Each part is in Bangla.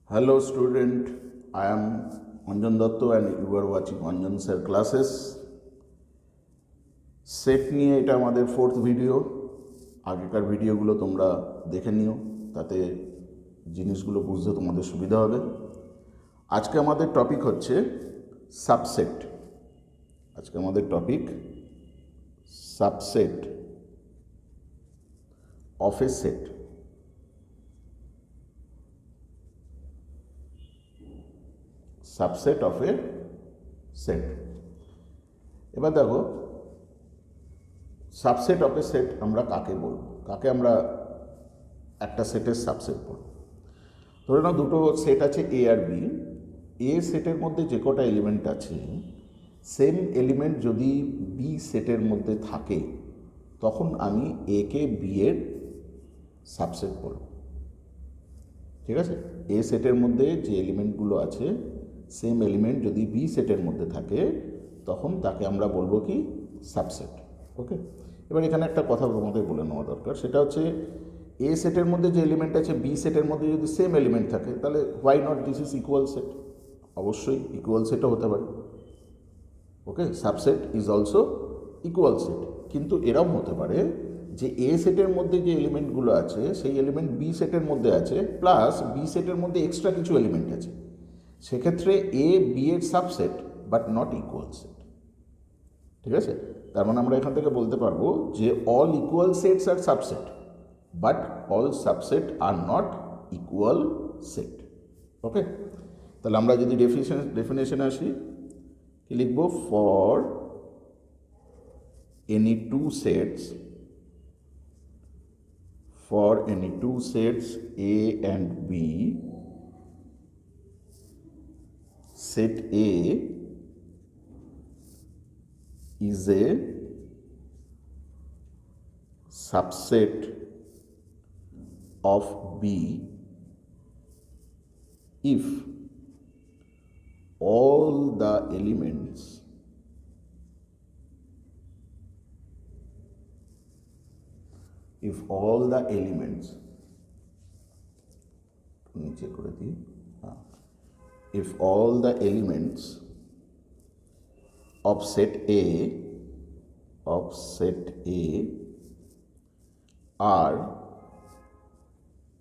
Hello student, I am Anjan Datto and you are watching Anjan sir classes. Set নিয়ে এটা আমাদের ফোর্থ ভিডিও। আগেকার ভিডিওগুলো তোমরা দেখে নিও, তাতে জিনিসগুলো বুঝতে তোমাদের সুবিধা হবে। আজকে আমাদের টপিক হচ্ছে সাবসেট। আজকে আমাদের topic subset of A set. Subset of A set. এবার দেখো, সাবসেট অফ এ সেট আমরা কাকে বলব, কাকে আমরা একটা সেটের সাবসেট বলব। ধরে নাও দুটো সেট আছে এ আর বি। এ সেটের মধ্যে যে কটা এলিমেন্ট আছে, সেম এলিমেন্ট যদি বি সেটের মধ্যে থাকে, তখন আমি এ কে বি এর সাবসেট বলব। ঠিক আছে? এ সেটের মধ্যে যে এলিমেন্টগুলো আছে, সেম এলিমেন্ট যদি বি সেটের মধ্যে থাকে, তখন তাকে আমরা বলবো কি সাবসেট। ওকে, এবার এখানে একটা কথা তোমাদের বলে নেওয়া দরকার, সেটা হচ্ছে এ সেটের মধ্যে যে এলিমেন্ট আছে বি সেটের মধ্যে যদি সেম এলিমেন্ট থাকে, তাহলে why not this is equal set. অবশ্যই ইকুয়াল সেটও হতে পারে। Okay, subset is also equal set. কিন্তু এরকম হতে পারে যে এ সেটের মধ্যে যে এলিমেন্টগুলো আছে, সেই এলিমেন্ট বি সেটের মধ্যে আছে, প্লাস বি সেটের মধ্যে এক্সট্রা কিছু এলিমেন্ট আছে। সেক্ষেত্রে এ বি এর subset but not equal set. ঠিক আছে? তার মানে আমরা এখান থেকে বলতে পারবো যে অল ইকুয়াল সেটস আর সাবসেট, বাট অল সাবসেট আর নট ইকুয়াল সেট। ওকে, তাহলে আমরা যদি ডেফিনেশনে আসি, কি লিখবো? For any two sets, for any two sets A and B, set A is a subset of B if all the elements नीचे করে দিই, if all the elements of set A are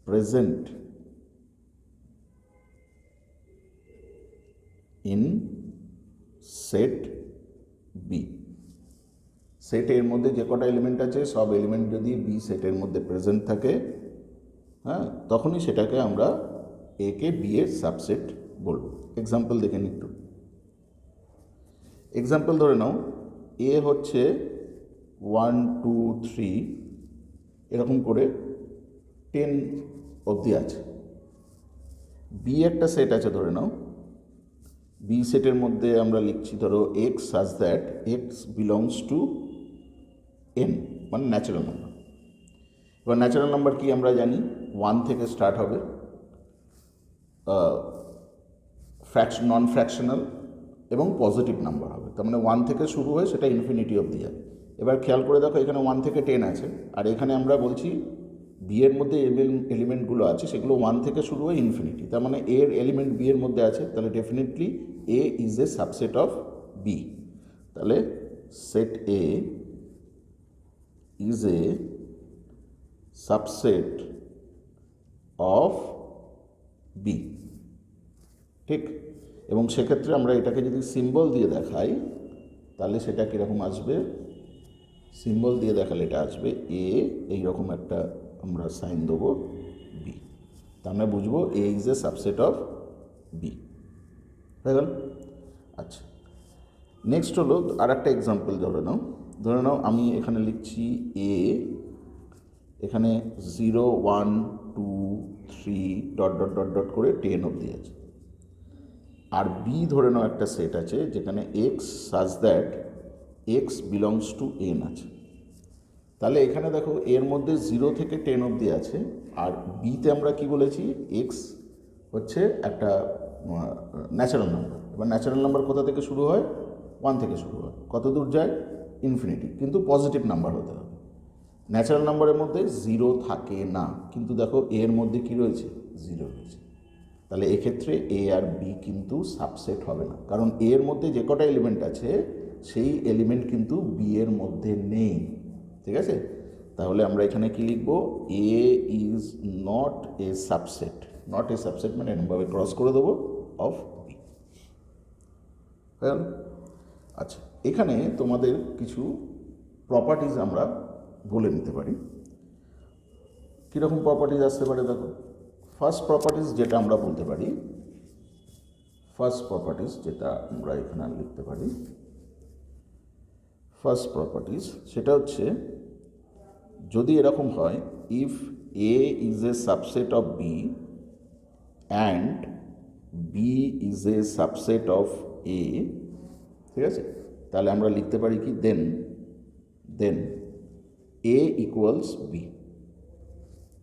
present in set B, সেটের মধ্যে যে কটা এলিমেন্ট আছে সব এলিমেন্ট যদি বি সেটের মধ্যে প্রেজেন্ট থাকে, হ্যাঁ, তখনই সেটাকে আমরা এ কে বি এর সাবসেট বলবো। এক্সাম্পল দেখে নিই একটু। এক্সাম্পল ধরে নাও, এ হচ্ছে 1 2 3 এরকম করে 10 অবধি আছে। বি একটা সেট আছে, ধরে নাও বি সেটের মধ্যে আমরা লিখছি ধরো x such that x belongs to N, মানে ন্যাচারাল নাম্বার। এবার ন্যাচারাল নাম্বার কি আমরা জানি, 1 থেকে স্টার্ট হবে, নন ফ্র্যাকশনাল এবং পজিটিভ নাম্বার হবে। তার মানে 1 থেকে শুরু হয়ে সেটা ইনফিনিটি অবধি যাবে। এবার খেয়াল করে দেখো, এখানে 1 থেকে 10 আছে, আর এখানে আমরা বলছি বি এর মধ্যে এলিমেন্টগুলো আছে সেগুলো 1 থেকে শুরু হয়ে ইনফিনিটি। তার মানে এর এলিমেন্ট বি এর মধ্যে আছে, তাহলে definitely A is a subset of B. তাহলে set A is a subset of B. ঠিক? এবং সেক্ষেত্রে আমরা এটাকে যদি সিম্বল দিয়ে দেখাই, তাহলে সেটা কীরকম আসবে? সিম্বল দিয়ে দেখালে এটা আসবে এ, এইরকম একটা আমরা সাইন দেবো বি। তা আমরা বুঝবো A is a subset of B. হয়ে গেল? আচ্ছা, নেক্সট হলো আর একটা এক্সাম্পল। ধরে নাও আমি এখানে লিখছি এ, এখানে 0 1 2 3 ডট ডট ডট ডট করে 10 অবধি আছে। আর বি ধরে নাও একটা সেট আছে যেখানে x such that x belongs to N আছে। তাহলে এখানে দেখো এর মধ্যে 0 থেকে 10 অবধি আছে, আর বিতে আমরা কি বলেছি, এক্স হচ্ছে একটা ন্যাচারাল নাম্বার। এবার ন্যাচারাল নাম্বার কোথা থেকে শুরু হয়? 1 থেকে শুরু হয়, কত দূর যায়? ইনফিনিটি। কিন্তু পজিটিভ নাম্বার হতে হবে। ন্যাচারাল নাম্বারের মধ্যে 0 থাকে না, কিন্তু দেখো এর মধ্যে কি রয়েছে? 0 রয়েছে। তাহলে এক্ষেত্রে এ আর বি কিন্তু সাবসেট হবে না, কারণ এ এর মধ্যে যে কটা এলিমেন্ট আছে সেই এলিমেন্ট কিন্তু বি এর মধ্যে নেই। ঠিক আছে, তাহলে আমরা এখানে কি লিখব, A is not a subset. Not a subset মানে এরকমভাবে ক্রস করে দেবো অফ বি। আচ্ছা, এখানে তোমাদের কিছু প্রপার্টিজ আমরা বলে নিতে পারি। কীরকম প্রপার্টিজ আসতে পারে দেখো। ফার্স্ট প্রপার্টিজ যেটা আমরা বলতে পারি, ফার্স্ট প্রপার্টিজ যেটা আমরা এখানে লিখতে পারি, ফার্স্ট প্রপার্টিজ সেটা হচ্ছে, যদি এরকম হয়, if A is a subset of B and B is a subset of A, ঠিক আছে, তাহলে আমরা লিখতে পারি কি, দেন এ ইকুয়ালস বি।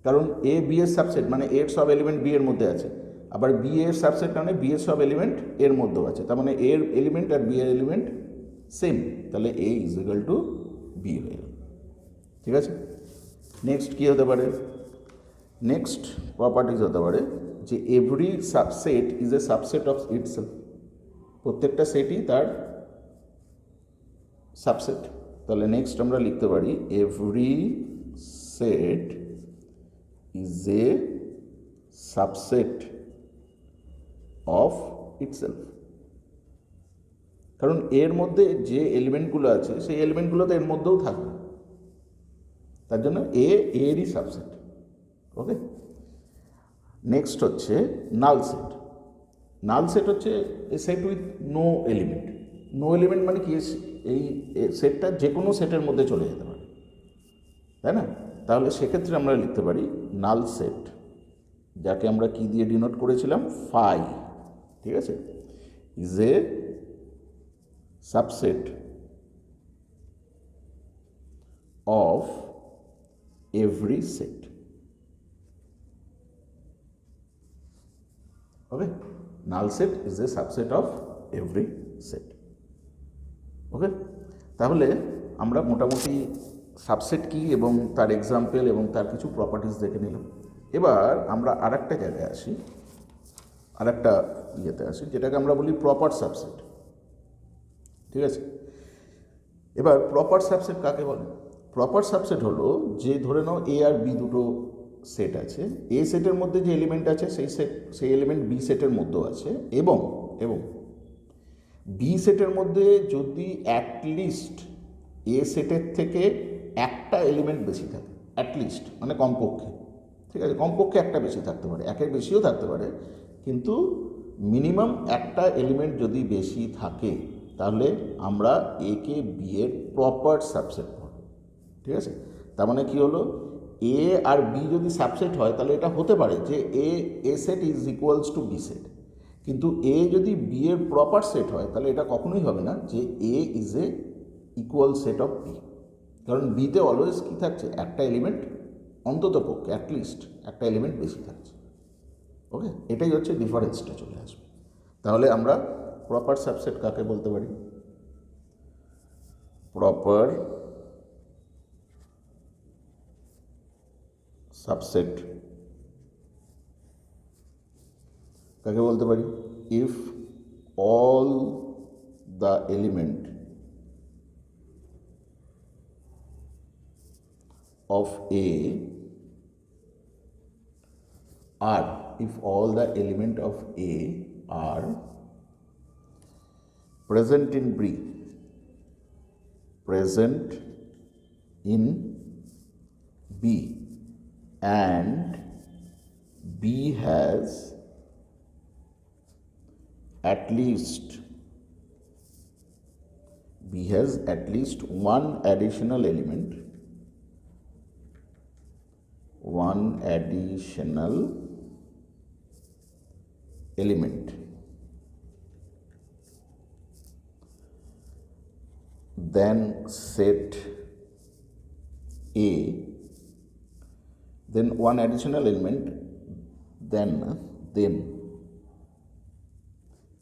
কারণ এ বি এর সাবসেট মানে এর সব এলিমেন্ট বি এর মধ্যে আছে, আবার বি এর সাবসেট মানে বি এর সব এলিমেন্ট এর মধ্যেও আছে, তার মানে এর এলিমেন্ট আর বি এর এলিমেন্ট সেম, তাহলে এ ইজ ইকুয়াল টু বি হয়ে গেল। ঠিক আছে, নেক্সট কী হতে পারে, নেক্সট প্রপার্টিজ হতে পারে যে every subset is a subset of itself. প্রত্যেকটা সেটই তার সাবসেট। তাহলে নেক্সট আমরা লিখতে পারি every set is a subset of itself. কারণ এর মধ্যে যে এলিমেন্টগুলো আছে সেই এলিমেন্টগুলো তো এর মধ্যেও থাকবে, তার জন্য এরই সাবসেট। ওকে, নেক্সট হচ্ছে নাল সেট। নাল সেট হচ্ছে a set with no element. No element মানে কি, এই সেটটা যে কোনো সেটের মধ্যে চলে যেতে পারে, তাই না? তাহলে সেক্ষেত্রে আমরা লিখতে পারি নাল সেট, যাকে আমরা কি দিয়ে ডিনোট করেছিলাম, ফাই। ঠিক আছে, is a subset of every set. Okay, null set is a subset of every set. Okay, তাহলে আমরা মোটামুটি সাবসেট কি এবং তার এক্সাম্পল এবং তার কিছু প্রপার্টিজ দেখে নিলাম। এবার আমরা আরেকটা জায়গায় আসি, আরেকটা ইয়েতে আসি, যেটাকে আমরা বলি প্রপার সাবসেট। ঠিক আছে, এবার প্রপার সাবসেট কাকে বলে? প্রপার সাবসেট হলো যে, ধরে নাও এ আর বি দুটো সেট আছে, এ সেটের মধ্যে যে এলিমেন্ট আছে সেই এলিমেন্ট বি সেটের মধ্যেও আছে, এবং বি সেটের মধ্যে যদি অ্যাটলিস্ট এ সেটের থেকে একটা এলিমেন্ট বেশি থাকে, অ্যাটলিস্ট মানে কমপক্ষে, ঠিক আছে, কমপক্ষে একটা বেশি থাকতে পারে, একের বেশিও থাকতে পারে, কিন্তু মিনিমাম একটা এলিমেন্ট যদি বেশি থাকে, তাহলে আমরা একে বি এর প্রপার সাবসেট বলব। ঠিক আছে, তার মানে কী হলো, এ আর বি যদি সাবসেট হয় তাহলে এটা হতে পারে যে A set is equals to B set, কিন্তু এ যদি বি এর প্রপার সেট হয় তাহলে এটা কখনোই হবে না যে A is a equal set of B, কারণ বিতে অলওয়েজ কী থাকছে, একটা এলিমেন্ট অন্তত পক্ষে অ্যাটলিস্ট একটা এলিমেন্ট বেশি থাকছে। ওকে, এটাই হচ্ছে ডিফারেন্সটা চলে আসবে। তাহলে আমরা প্রপার সাবসেট কাকে বলতে পারি? প্রপার সাবসেট কাকে বলতে পারি? If all the element of A are, if all the element of A are present in B, and B has at least one additional element, then set A, then one additional element,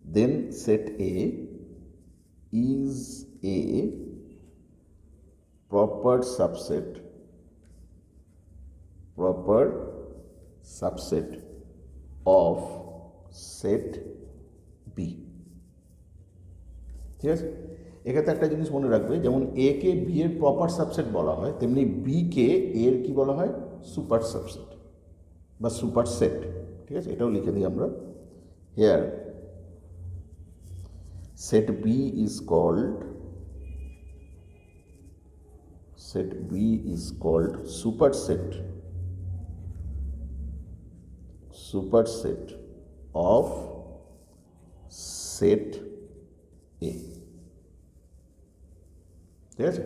then set A is a proper subset of set B. ঠিক আছে, এক্ষেত্রে একটা জিনিস মনে রাখবে, যেমন এ কে বি এর প্রপার সাবসেট বলা হয়, তেমনি বি কে এর কি বলা হয়, সুপার সাবসেট বা সুপার সেট। ঠিক আছে, এটাও লিখে দিই আমরা। Here set B is called superset of set A। ঠিক আছে,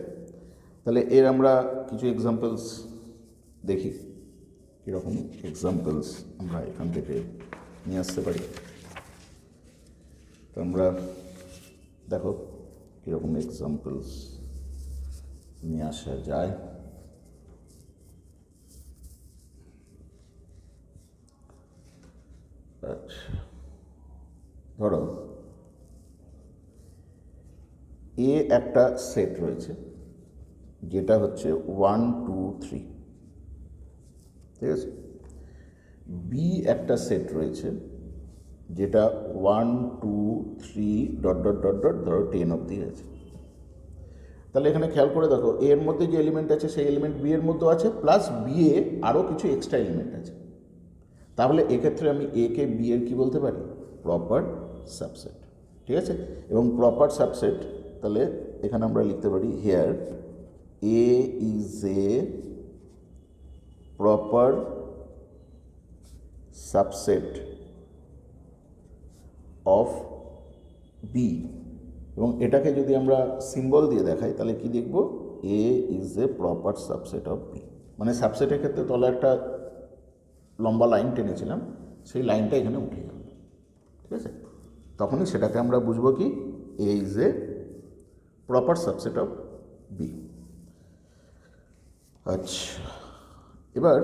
তাহলে এর আমরা কিছু এক্সাম্পলস দেখি, কীরকম এক্সাম্পলস আমরা এখান থেকে নিয়ে আসতে পারি। তো আমরা দেখো কীরকম এক্সাম্পলস নিয়ে আসা যায়। আচ্ছা, ধরো এ একটা সেট রয়েছে যেটা হচ্ছে 1 2 3। ঠিক আছে, বি একটা সেট রয়েছে যেটা 1 2 3 ডট ডট ডট ডট ধরো 10 অবধি আছে। তাহলে এখানে খেয়াল করে দেখো, এর মধ্যে যে এলিমেন্ট আছে সেই এলিমেন্ট বি এর মধ্যেও আছে, প্লাস বি এ আরও কিছু এক্সট্রা এলিমেন্ট আছে। তাহলে এক্ষেত্রে আমি এ কে বি এর কী বলতে পারি, প্রপার সাবসেট। ঠিক আছে, এবং প্রপার সাবসেট তাহলে এখানে আমরা লিখতে পারি here A is a proper subset of B. এবং এটাকে যদি আমরা সিম্বল দিয়ে দেখাই তাহলে কি দেখব, A is a proper subset of B. মানে সাবসেটের ক্ষেত্রে তলে একটা লম্বা লাইন টেনেছিলাম, সেই লাইনটা এখানে উঠে গেল। ঠিক আছে, তখনই সেটাকে আমরা বুঝবো কি, A is a proper subset of B. আচ্ছা, এবার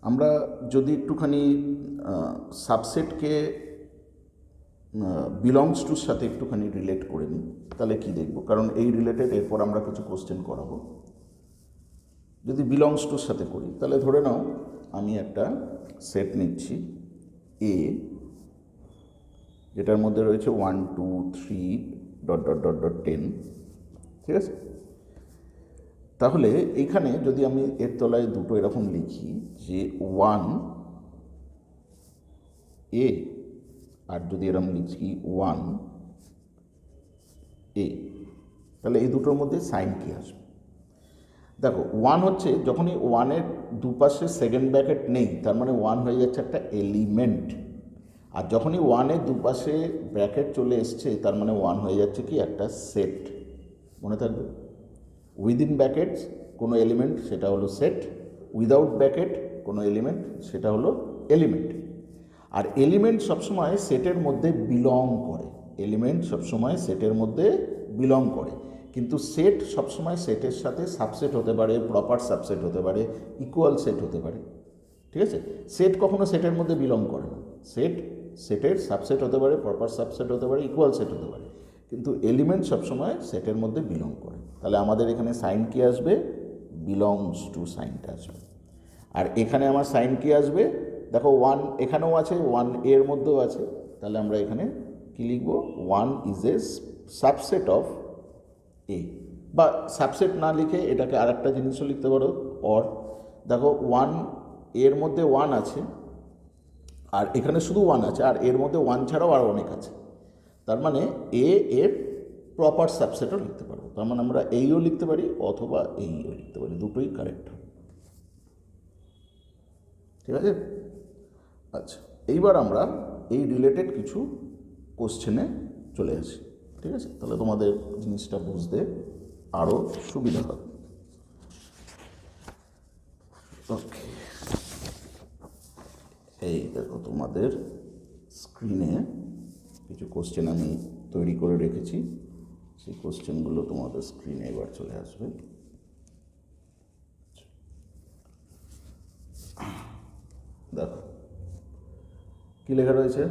আমরা যদি একটুখানি সাবসেটকে বিলংস টুর সাথে একটুখানি রিলেট করে নিই তাহলে কি দেখব, কারণ এই রিলেটেড এরপর আমরা কিছু কোশ্চেন করাবো। যদি বিলংস টুর সাথে করি তাহলে ধরে নাও আমি একটা সেট নিচ্ছি এ, যেটার মধ্যে রয়েছে 1 2 3 ডট ডট ডট ডট 10। ঠিক আছে, তাহলে এইখানে যদি আমি এর তলায় দুটো এরকম লিখি যে 1 এ, আর যদি এরকম লিখি 1 এ, তাহলে এই দুটোর মধ্যে সাইন কি আসবে? দেখো 1 হচ্ছে যখনই 1-এর দুপাশে সেকেন্ড ব্র্যাকেট নেই, তার মানে 1 হয়ে যাচ্ছে একটা এলিমেন্ট। আর যখনই 1-এর দুপাশে ব্র্যাকেট চলে এসছে তার মানে 1 হয়ে যাচ্ছে কি, একটা সেট। মনে থাকবে, উইদিন ব্র্যাকেটস কোনো এলিমেন্ট সেটা হলো সেট, উইদাউট ব্র্যাকেট কোনো এলিমেন্ট সেটা হলো এলিমেন্ট। আর এলিমেন্ট সবসময় সেটের মধ্যে বিলং করে, এলিমেন্ট সবসময় সেটের মধ্যে বিলং করে, কিন্তু সেট সবসময় সেটের সাথে সাবসেট হতে পারে, প্রপার সাবসেট হতে পারে, ইকুয়াল সেট হতে পারে। ঠিক আছে, সেট কখনো সেটের মধ্যে বিলং করে না। সেট সেটের সাবসেট হতে পারে, প্রপার সাবসেট হতে পারে, ইকুয়াল সেট হতে পারে, কিন্তু এলিমেন্ট সবসময় সেটের মধ্যে বিলং করে। তাহলে আমাদের এখানে সাইন কি আসবে, বিলংস টু সাইনটা আসবে। আর এখানে আমার সাইন কি আসবে, দেখো 1 এখানেও আছে, 1 এর মধ্যেও আছে, তাহলে আমরা এখানে কি লিখব, 1 ইজ এ সাবসেট অফ এ। বা সাবসেট না লিখে এটাকে আর একটা জিনিসও লিখতে পারো, অর। দেখো 1 এর মধ্যে 1 আছে, আর এখানে শুধু 1 আছে, আর এর মধ্যে 1 ছাড়াও আর অনেক আছে, তার মানে এ এর প্রপার সাবসেটও লিখতে পারবো। তার মানে আমরা এইও লিখতে পারি অথবা এইও লিখতে পারি, দুটোই কারেক্ট হবে। ঠিক আছে, আচ্ছা, এইবার আমরা এই রিলেটেড কিছু কোশ্চেনে চলে আসি। ঠিক আছে, তাহলে তোমাদের জিনিসটা বুঝতে আরও সুবিধা হবে। ওকে, এই দেখো তোমাদের স্ক্রিনে কিছু কোশ্চেন আমি তৈরি করে রেখেছি, সেই কোশ্চেনগুলো তোমাদের স্ক্রিনে এবার চলে আসবে। দেখো কি লেখা রয়েছে,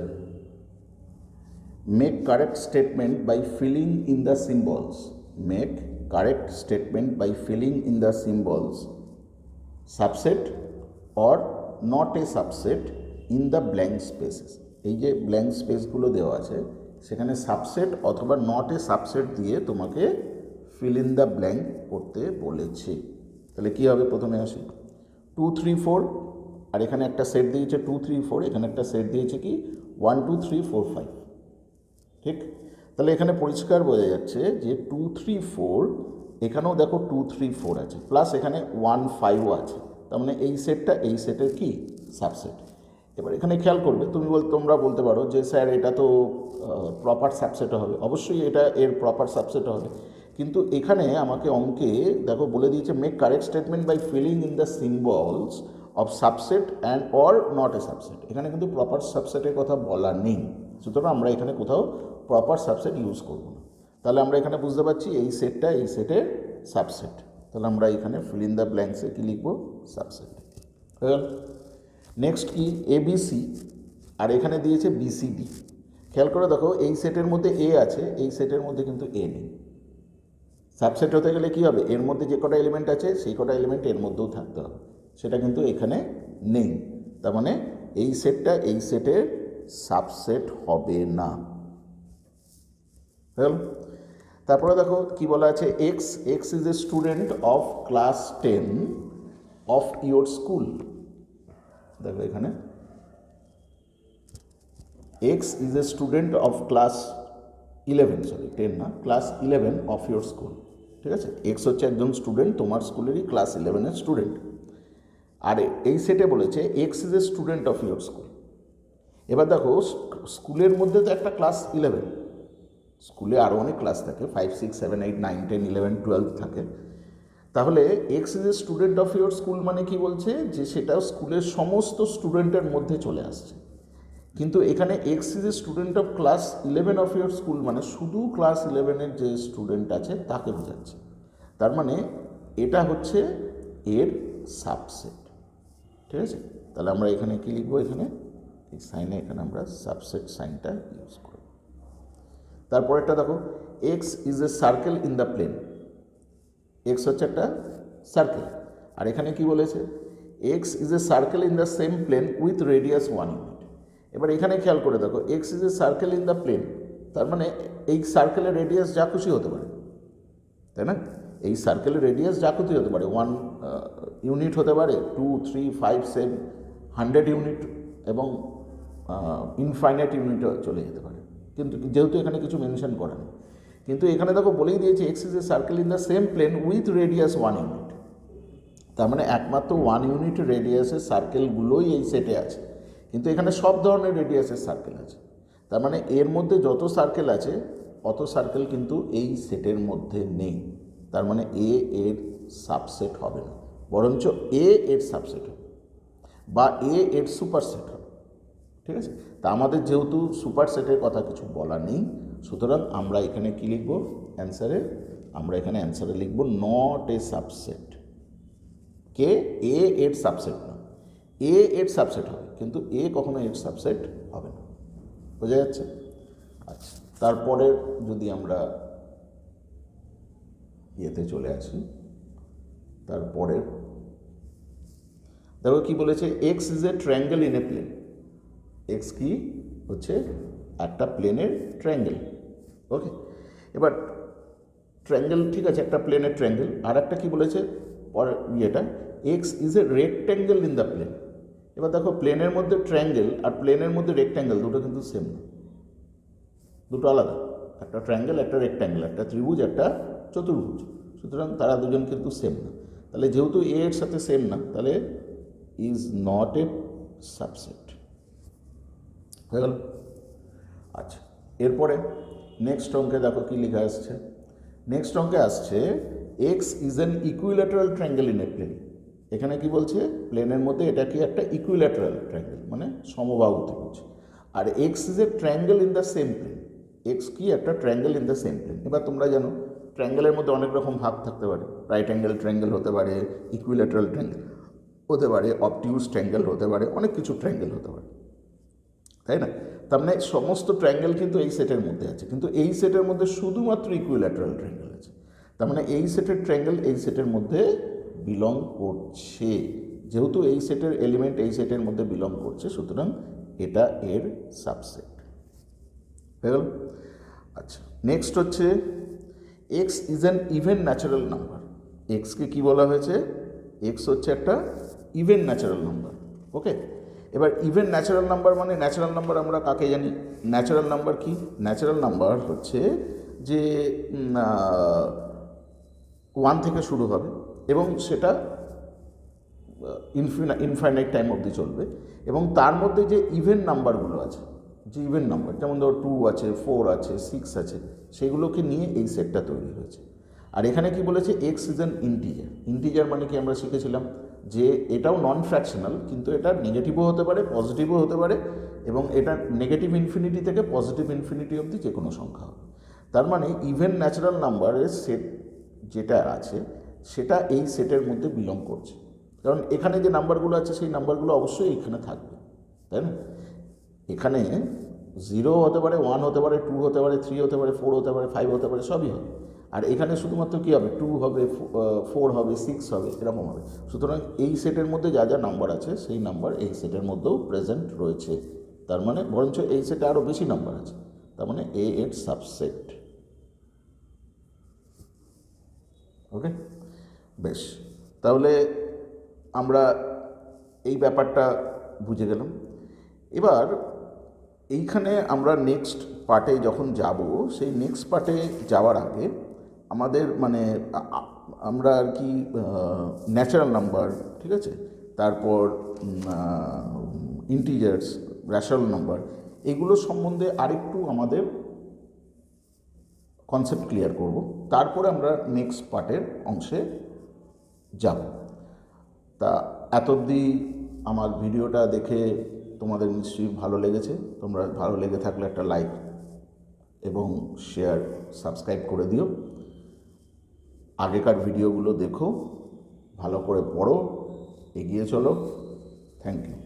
make correct statement by filling in the symbols, make correct statement by filling in the symbols, subset or not a subset in the blank spaces. এই যে ব্ল্যাঙ্ক স্পেসগুলো দেওয়া আছে সেখানে সাবসেট অথবা নট এ সাবসেট দিয়ে তোমাকে ফিল ইন দ্য ব্ল্যাঙ্ক করতে বলেছে। তাহলে কী হবে, প্রথমে আসি 2 3 4, আর এখানে একটা সেট দিয়েছে 2 3 4, এখানে একটা সেট দিয়েছে কি 1 2 3 4 5। ঠিক, তাহলে এখানে পরিষ্কার বোঝা যাচ্ছে যে 2 3 4, এখানেও দেখো 2 3 4 আছে, প্লাস এখানে 1 5ও আছে। তার মানে এই সেটটা এই সেটের কি সাবসেট। এবার এখানে খেয়াল করবে, তোমরা বলতে পারো যে স্যার এটা তো প্রপার সাবসেটও হবে। অবশ্যই এটা এর প্রপার সাবসেট হবে, কিন্তু এখানে আমাকে অঙ্কে দেখো বলে দিয়েছে make correct statement by filling in the symbols of subset and or not a subset. এখানে কিন্তু প্রপার সাবসেটের কথা বলা নেই, সুতরাং আমরা এখানে কোথাও প্রপার সাবসেট ইউজ করব না। তাহলে আমরা এখানে বুঝতে পারছি এই সেটটা এই সেটের সাবসেট। তাহলে আমরা এখানে ফিল ইন দ্য ব্ল্যাঙ্কসে কী লিখব, সাবসেট। হয়ে গেল। নেক্সট কি এবিসি, আর এখানে দিয়েছে বিসিডি। খেয়াল করে দেখো এই সেটের মধ্যে এ আছে, এই সেটের মধ্যে কিন্তু এ নেই। সাবসেট হতে গেলে কী হবে, এর মধ্যে যে কটা এলিমেন্ট আছে সেই কটা এলিমেন্ট এর মধ্যেও থাকতে হবে, সেটা কিন্তু এখানে নেই। তার মানে এই সেটটা এই সেটের সাবসেট হবে না। হল। তারপরে দেখো কি বলা আছে, x is a student of class 10 of your school. দেখো এখানে x is a student of class 11, sorry 10 না, ক্লাস 11 অফ ইয়োর স্কুল। ঠিক আছে, এক্স হচ্ছে একজন স্টুডেন্ট তোমার স্কুলেরই, ক্লাস 11-এর স্টুডেন্ট। আর এই সেটে বলেছে X is a student of your school. এবার দেখো স্কুলের মধ্যে তো একটা ক্লাস 11, স্কুলে আরও অনেক ক্লাস থাকে, 5 6 7 8 9 10 11 12 থাকে। তাহলে x is a student of your school মানে কি বলছে, যে সেটা স্কুলের সমস্ত স্টুডেন্টের মধ্যে চলে আসছে। কিন্তু এখানে x is a student of class 11 of your school মানে শুধু ক্লাস 11-এর যে স্টুডেন্ট আছে তাকে বোঝাচ্ছে। তার মানে এটা হচ্ছে এর সাবসেট। ঠিক আছে, তাহলে আমরা এখানে কী লিখবো, এখানে এই সাইনে এখানে আমরা সাবসেট সাইনটা ইউজ করব। তারপরেরটা দেখো, X is a circle in the plane. X হচ্ছে একটা সার্কেল, আর এখানে কি বলেছে, X is a circle in the same plane with radius 1 unit. এবার এখানে খেয়াল করে দেখো, X is a circle in the plane, তার মানে এই সার্কেলের রেডিয়াস যা খুশি হতে পারে, তাই না? এই সার্কেলের রেডিয়াস যা খুশি হতে পারে, 1 ইউনিট হতে পারে, 2 3 5 7 100 ইউনিট এবং ইনফাইনাইট ইউনিটও চলে যেতে পারে। কিন্তু যেহেতু এখানে কিছু মেনশন করা নেই, কিন্তু এখানে দেখো বলেই দিয়েছে X is a circle in the same plane with radius 1 unit. তার মানে একমাত্র 1 ইউনিট রেডিয়াসের সার্কেলগুলোই এই সেটে আছে, কিন্তু এখানে সব ধরনের রেডিয়াসের সার্কেল আছে। তার মানে এর মধ্যে যত সার্কেল আছে অত সার্কেল কিন্তু এই সেটের মধ্যে নেই। তার মানে এ এর সাবসেট হবে না, বরঞ্চ এ এর সাবসেট হবে বা এ এর সুপারসেট হবে। ঠিক আছে, তা আমাদের যেহেতু সুপার সেটের কথা কিছু বলা নেই, সুতরাং আমরা এখানে কি লিখব, অ্যান্সারে আমরা এখানে অ্যান্সারে লিখব নট এ সাবসেট। কে এ এর সাবসেট না, এ এর সাবসেট হবে কিন্তু এ কখনো এর সাবসেট হবে না। বোঝা যাচ্ছে? আচ্ছা, তারপরে যদি আমরা ইয়েতে চলে আসি, তারপরে দেখো কি বলেছে, X is a triangle in a plane. X কি হচ্ছে একটা প্লেনের ট্রায়াঙ্গেল। ওকে, এবার ট্রায়াঙ্গেল ঠিক আছে, একটা প্লেনের ট্রায়াঙ্গেল। আর একটা কী বলেছে পরের ইয়েটা, X is a rectangle in the plane. এবার দেখো প্লেনের মধ্যে ট্রায়াঙ্গেল আর প্লেনের মধ্যে রেক্ট্যাঙ্গেল দুটো কিন্তু সেম না, দুটো আলাদা। একটা ট্রায়াঙ্গেল একটা রেক্ট্যাঙ্গেল, একটা ত্রিভুজ একটা চতুর্ভুজ, সুতরাং তারা দুজন কিন্তু সেম না। তাহলে যেহেতু এ এর সাথে সেম না, তাহলে ইজ নট এ সাবসেট। হয়ে গেল? আচ্ছা, এরপরে নেক্সট অঙ্কে দেখো কী লেখা আসছে। নেক্সট অঙ্কে আসছে X is an equilateral triangle in a plane. এখানে কি বলছে, প্লেনের মধ্যে এটা কি একটা ইকুইল্যাটারাল ট্রায়াঙ্গেল মানে সমবাহু ত্রিভুজ। আর X is a triangle in the same plane. X কি একটা triangle in the same plane. এবার তোমরা জানো ট্রায়াঙ্গেলের মধ্যে অনেক রকম ভাগ থাকতে পারে, রাইট অ্যাঙ্গেল ট্রায়াঙ্গেল হতে পারে, ইকুইল্যাটারাল ট্রায়াঙ্গেল হতে পারে, অবটিউজ ট্রায়াঙ্গেল হতে পারে, অনেক কিছু ট্রায়াঙ্গেল হতে পারে, তাই না? তার মানে সমস্ত ট্রায়াঙ্গেল কিন্তু এই সেটের মধ্যে আছে, কিন্তু এই সেটের মধ্যে শুধুমাত্র ইকুইল্যাটারাল ট্রায়াঙ্গেল আছে। তার মানে এই সেটের ট্রায়াঙ্গেল এই সেটের মধ্যে বিলং করছে, যেহেতু এই সেটের এলিমেন্ট এই সেটের মধ্যে বিলং করছে, সুতরাং এটা এর সাবসেট হয়ে গেল। আচ্ছা, নেক্সট হচ্ছে X is an even natural number. এক্সকে কী বলা হয়েছে? এক্স হচ্ছে একটা ইভেন ন্যাচারাল নাম্বার। ওকে, এবার ইভেন ন্যাচারাল নাম্বার মানে ন্যাচারাল নাম্বার আমরা কাকে জানি? ন্যাচারাল নাম্বার কি? ন্যাচারাল নাম্বার হচ্ছে যে 1 থেকে শুরু হবে এবং সেটা ইনফাইনাইট টাইম অবধি চলবে, এবং তার মধ্যে যে ইভেন নাম্বারগুলো আছে, যে ইভেন নাম্বার, যেমন ধরো 2 আছে, 4 আছে, 6 আছে, সেগুলোকে নিয়ে এই সেটটা তৈরি হয়েছে। আর এখানে কি বলেছে? X is an integer. Integer মানে কি আমরা শিখেছিলাম যে এটাও নন ফ্র্যাকশনাল, কিন্তু এটা নেগেটিভও হতে পারে, পজিটিভও হতে পারে, এবং এটা নেগেটিভ ইনফিনিটি থেকে পজিটিভ ইনফিনিটি অবধি যে কোনো সংখ্যা হবে। তার মানে ইভেন ন্যাচারাল নাম্বারের সেট যেটা আছে সেটা এই সেটের মধ্যে বিলং করছে, কারণ এখানে যে নাম্বারগুলো আছে সেই নাম্বারগুলো অবশ্যই এখানে থাকবে, তাই না? এখানে 0 হতে পারে, 1 হতে পারে, 2 হতে পারে, 3 হতে পারে, 4 হতে পারে, 5 হতে পারে, সবই হবে। আর এখানে শুধুমাত্র কী হবে? 2 হবে, 4 হবে, 6 হবে, এরকম হবে। সুতরাং এই সেটের মধ্যে যা যা নাম্বার আছে সেই নাম্বার এই সেটের মধ্যেও প্রেজেন্ট রয়েছে। তার মানে বরঞ্চ এই সেটে আরও বেশি নাম্বার আছে, তার মানে এ এর সাবসেট। ওকে, বেশ, তাহলে আমরা এই ব্যাপারটা বুঝে গেলাম। এবার এইখানে আমরা নেক্সট পার্টে যখন যাব, সেই নেক্সট পার্টে যাওয়ার আগে আমাদের মানে আমরা আর কি ন্যাচারাল নাম্বার, ঠিক আছে, তারপর ইন্টিজার্স, রেশনাল নাম্বার, এগুলো সম্বন্ধে আরেকটু আমাদের কনসেপ্ট ক্লিয়ার করব, তারপরে আমরা নেক্সট পার্টের অংশে যাব। তা এত অবধি আমার ভিডিওটা দেখে তোমাদের নিশ্চয়ই ভালো লেগেছে। তোমরা ভালো লেগে থাকলে একটা লাইক এবং শেয়ার, সাবস্ক্রাইব করে দিও। আগেকার ভিডিওগুলো দেখো, ভালো করে পড়ো, এগিয়ে চলো। Thank you.